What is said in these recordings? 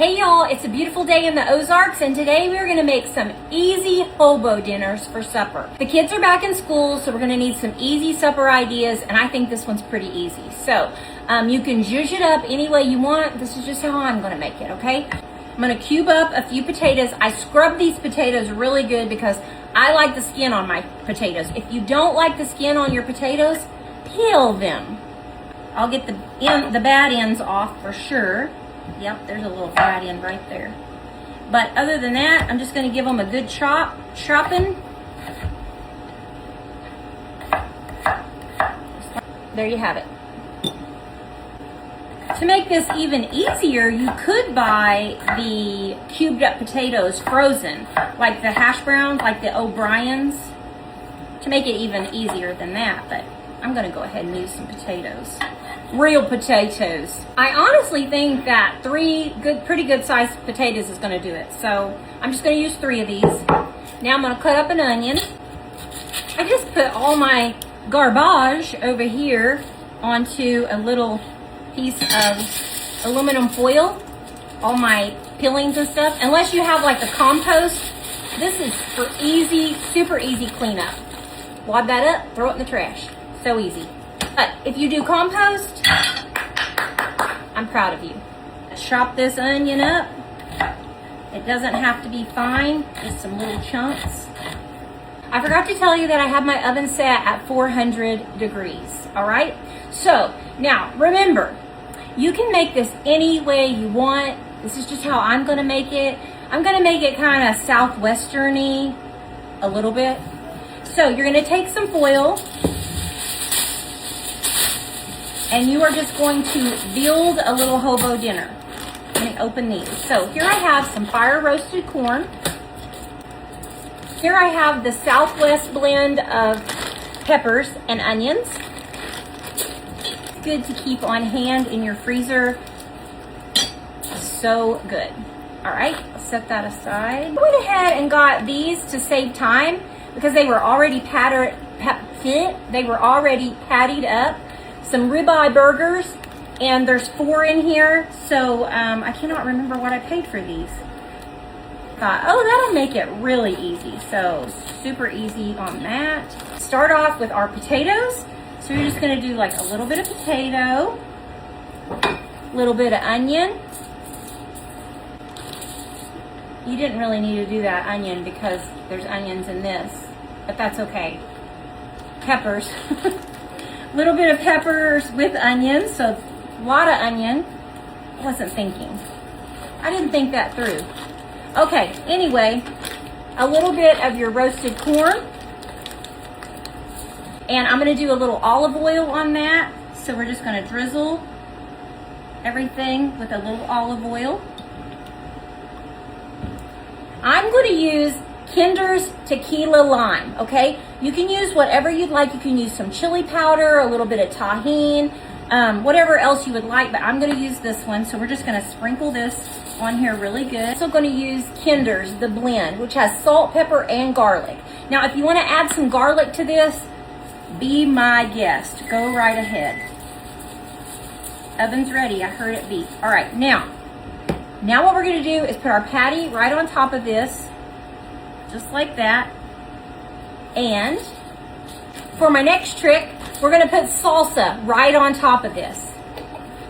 Hey y'all, it's a beautiful day in the Ozarks, and today we're gonna make some easy hobo dinners for supper. The kids are back in school, so we're gonna need some easy supper ideas, and I think this one's pretty easy. So you can zhuzh it up any way you want. This is just how I'm gonna make it, okay? I'm gonna cube up a few potatoes. I scrub these potatoes really good because I like the skin on my potatoes. If you don't like the skin on your potatoes, peel them. I'll get the bad ends off for sure. Yep, there's a little bad end right there. But other than that, I'm just going to give them a good chopping. There you have it. To make this even easier, you could buy the cubed up potatoes frozen, like the hash browns, like the O'Brien's, to make it even easier than that. But I'm going to go ahead and use some potatoes. Real potatoes. I honestly think that pretty good sized potatoes is going to do it. So I'm just going to use 3 of these. Now I'm going to cut up an onion. I just put all my garbage over here onto a little piece of aluminum foil. All my peelings and stuff. Unless you have like the compost, this is for easy, super easy cleanup. Wad that up, throw it in the trash. So easy. But if you do compost, I'm proud of you. Chop this onion up. It doesn't have to be fine, just some little chunks. I forgot to tell you that I have my oven set at 400 degrees, all right? So now remember, you can make this any way you want. This is just how I'm gonna make it. I'm gonna make it kind of southwestern-y a little bit. So you're gonna take some foil, and you are just going to build a little hobo dinner. Let me open these. So here I have some fire roasted corn. Here I have the Southwest blend of peppers and onions. Good to keep on hand in your freezer. So good. All right, I'll set that aside. I went ahead and got these to save time because they were already pattied up. Some ribeye burgers, and there's 4 in here, so I cannot remember what I paid for these. Thought, oh, that'll make it really easy. So super easy on that. Start off with our potatoes. So we're just gonna do like a little bit of potato, a little bit of onion. You didn't really need to do that onion because there's onions in this, but that's okay. Peppers. Little bit of peppers with onions, so a lot of onion. I wasn't thinking. I didn't think that through. Okay, anyway, a little bit of your roasted corn. And I'm gonna do a little olive oil on that. So we're just gonna drizzle everything with a little olive oil. I'm gonna use Kinder's tequila lime, okay? You can use whatever you'd like. You can use some chili powder, a little bit of tahini, whatever else you would like, but I'm gonna use this one. So we're just gonna sprinkle this on here really good. Also gonna use Kinder's, the blend, which has salt, pepper, and garlic. Now, if you wanna add some garlic to this, be my guest. Go right ahead. Oven's ready, I heard it beep. All right, now what we're gonna do is put our patty right on top of this, just like that. And for my next trick, we're gonna put salsa right on top of this.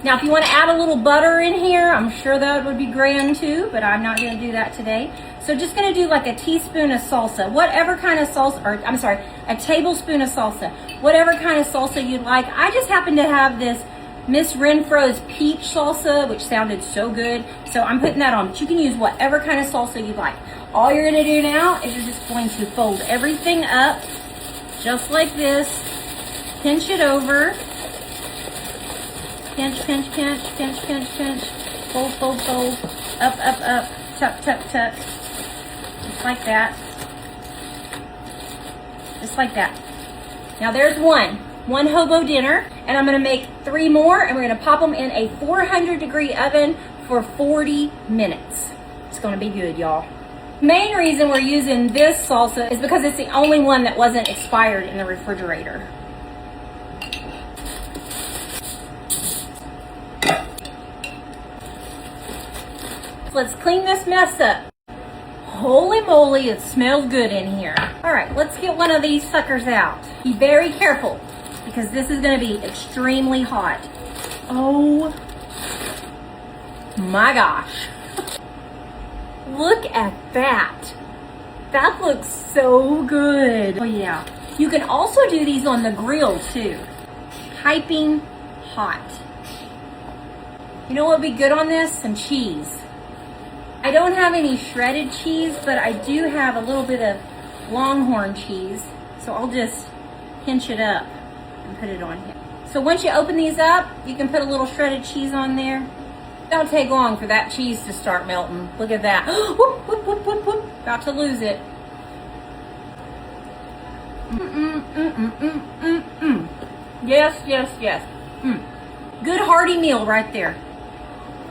Now, if you wanna add a little butter in here, I'm sure that would be grand too, but I'm not gonna do that today. So just gonna do like a teaspoon of salsa, whatever kind of salsa, or I'm sorry, a tablespoon of salsa, whatever kind of salsa you'd like. I just happen to have this Miss Renfro's peach salsa, which sounded so good. So I'm putting that on, but you can use whatever kind of salsa you like. All you're gonna do now is you're just going to fold everything up, just like this. Pinch it over. Pinch, pinch, pinch, pinch, pinch, pinch. Fold, fold, fold. Up, up, up. Tuck, tuck, tuck. Just like that. Just like that. Now there's one hobo dinner, and I'm gonna make 3 more, and we're gonna pop them in a 400-degree oven for 40 minutes. It's gonna be good, y'all. Main reason we're using this salsa is because it's the only one that wasn't expired in the refrigerator. Let's clean this mess up. Holy moly, it smells good in here. All right, let's get one of these suckers out. Be very careful because this is gonna be extremely hot. Oh my gosh. Look at that. That looks so good. Oh yeah. You can also do these on the grill too. Piping hot. You know what would be good on this? Some cheese. I don't have any shredded cheese, but I do have a little bit of Longhorn cheese. So I'll just pinch it up and put it on here. So once you open these up, you can put a little shredded cheese on there. Don't take long for that cheese to start melting. Look at that. Whoop, whoop, whoop, whoop, whoop. About to lose it. Yes, yes, yes. Good hearty meal right there.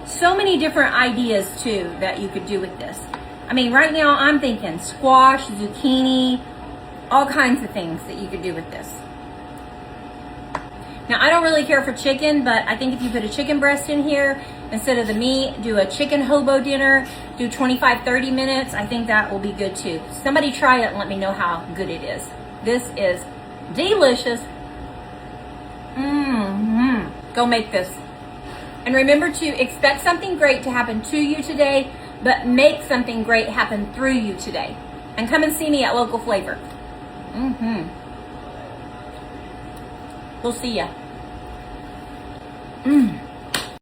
So many different ideas too that you could do with this. I mean, right now I'm thinking squash, zucchini, all kinds of things that you could do with this. Now I don't really care for chicken, but I think if you put a chicken breast in here instead of the meat, do a chicken hobo dinner, do 25-30 minutes, I think that will be good too. Somebody try it and let me know how good it is. This is delicious. Go make this. And remember to expect something great to happen to you today, but make something great happen through you today. And come and see me at Local Flavor. We'll see ya.